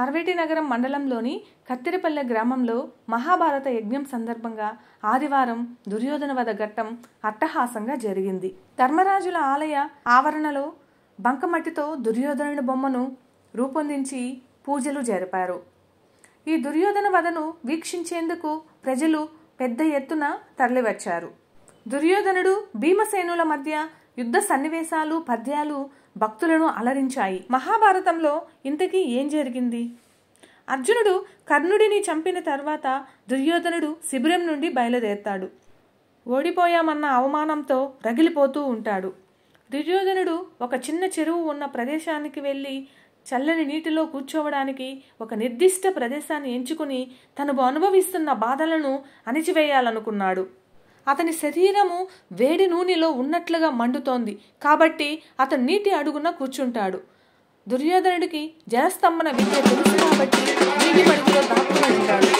పార్వతీనగరం మండలంలోని కత్తిరిపల్లె గ్రామంలో మహాభారత యజ్ఞం సందర్భంగా ఆదివారం దుర్యోధన వధ ఘట్టం అట్టహాసంగా జరిగింది. ధర్మరాజుల ఆలయ ఆవరణలో బంకమట్టితో దుర్యోధనుడి బొమ్మను రూపొందించి పూజలు జరిపారు. ఈ దుర్యోధన వధను వీక్షించేందుకు ప్రజలు పెద్ద ఎత్తున తరలివచ్చారు. దుర్యోధనుడు భీమసేనుల మధ్య యుద్ధ సన్నివేశాలు, పద్యాలు భక్తులను అలరించాయి. మహాభారతంలో ఇంతకీ ఏం జరిగింది? అర్జునుడు కర్ణుడిని చంపిన తర్వాత దుర్యోధనుడు శిబిరం నుండి బయలుదేరతాడు. ఓడిపోయామన్న అవమానంతో రగిలిపోతూ ఉంటాడు. దుర్యోధనుడు ఒక చిన్న చెరువు ఉన్న ప్రదేశానికి వెళ్ళి చల్లని నీటిలో కూర్చోవడానికి ఒక నిర్దిష్ట ప్రదేశాన్ని ఎంచుకుని తను అనుభవిస్తున్న బాధలను అణిచివేయాలనుకున్నాడు. అతని శరీరము వేడి నూనెలో ఉన్నట్లుగా మండుతోంది కాబట్టి అతను నీటి అడుగున కూర్చుంటాడు. దుర్యోధనుడికి జలస్తంభన విద్య తెలుసు కాబట్టి నీటి మడుగులో దాక్కుని ఉంటాడు.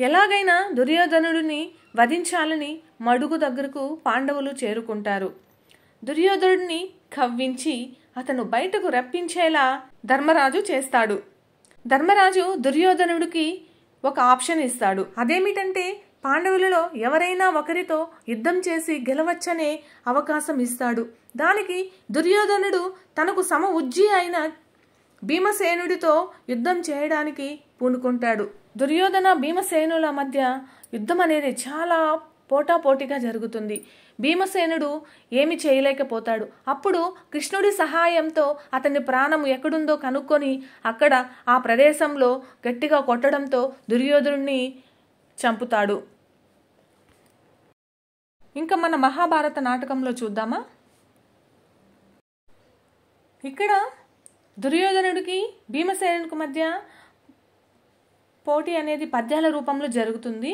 ఎలాగైనా దుర్యోధనుడిని వధించాలని మడుగు దగ్గరకు పాండవులు చేరుకుంటారు. దుర్యోధనుడిని కవ్వించి అతను బయటకు రప్పించేలా ధర్మరాజు చేస్తాడు. ధర్మరాజు దుర్యోధనుడికి ఒక ఆప్షన్ ఇస్తాడు. అదేమిటంటే పాండవులలో ఎవరైనా ఒకరితో యుద్ధం చేసి గెలవచ్చనే అవకాశం ఇస్తాడు. దానికి దుర్యోధనుడు తనకు సమ ఉజ్జి అయిన భీమసేనుడితో యుద్ధం చేయడానికి పూనుకుంటాడు. దుర్యోధన భీమసేనుల మధ్య యుద్ధం అనేది చాలా పోటాపోటీగా జరుగుతుంది. భీమసేనుడు ఏమి చేయలేకపోతాడు. అప్పుడు కృష్ణుడి సహాయంతో అతని ప్రాణం ఎక్కడుందో కనుక్కొని అక్కడ ఆ ప్రదేశంలో గట్టిగా కొట్టడంతో దుర్యోధనుడిని చంపుతాడు. ఇంకా మన మహాభారత నాటకంలో చూద్దామా? ఇక్కడ దుర్యోధనుడికి భీమసేనుడికి మధ్య పోటీ అనేది పద్యాల రూపంలో జరుగుతుంది.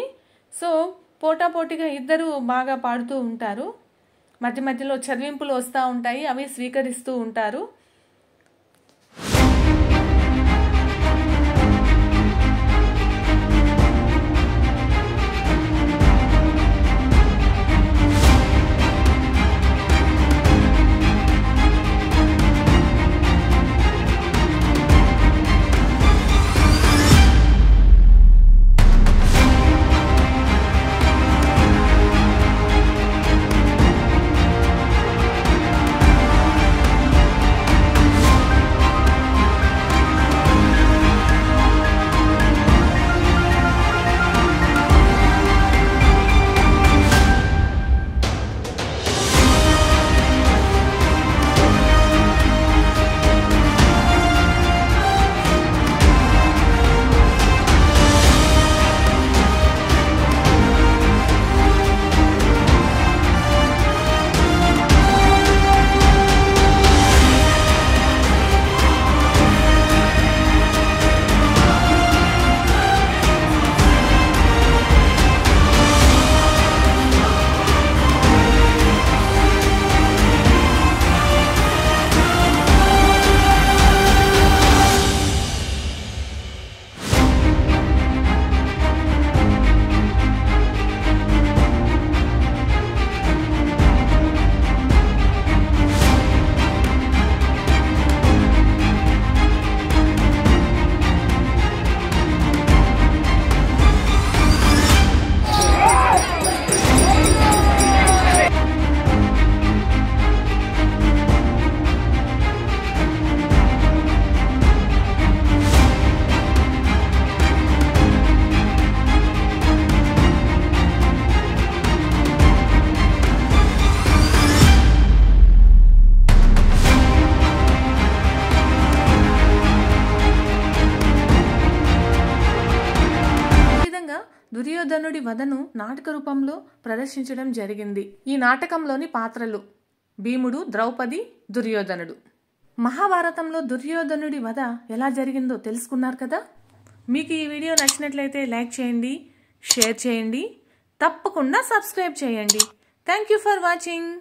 సో పోటాపోటీగా ఇద్దరు బాగా పాడుతూ ఉంటారు. మధ్య మధ్యలో చదివింపులు వస్తూ ఉంటాయి, అవి స్వీకరిస్తూ ఉంటారు. దుర్యోధనుడి వధను నాటక రూపంలో ప్రదర్శించడం జరిగింది. ఈ నాటకంలోని పాత్రలు: భీముడు, ద్రౌపది, దుర్యోధనుడు. మహాభారతంలో దుర్యోధనుడి వధ ఎలా జరిగిందో తెలుసుకున్నారు కదా. మీకు ఈ వీడియో నచ్చినట్లయితే లైక్ చేయండి, షేర్ చేయండి, తప్పకుండా సబ్స్క్రైబ్ చేయండి. Thank you for watching.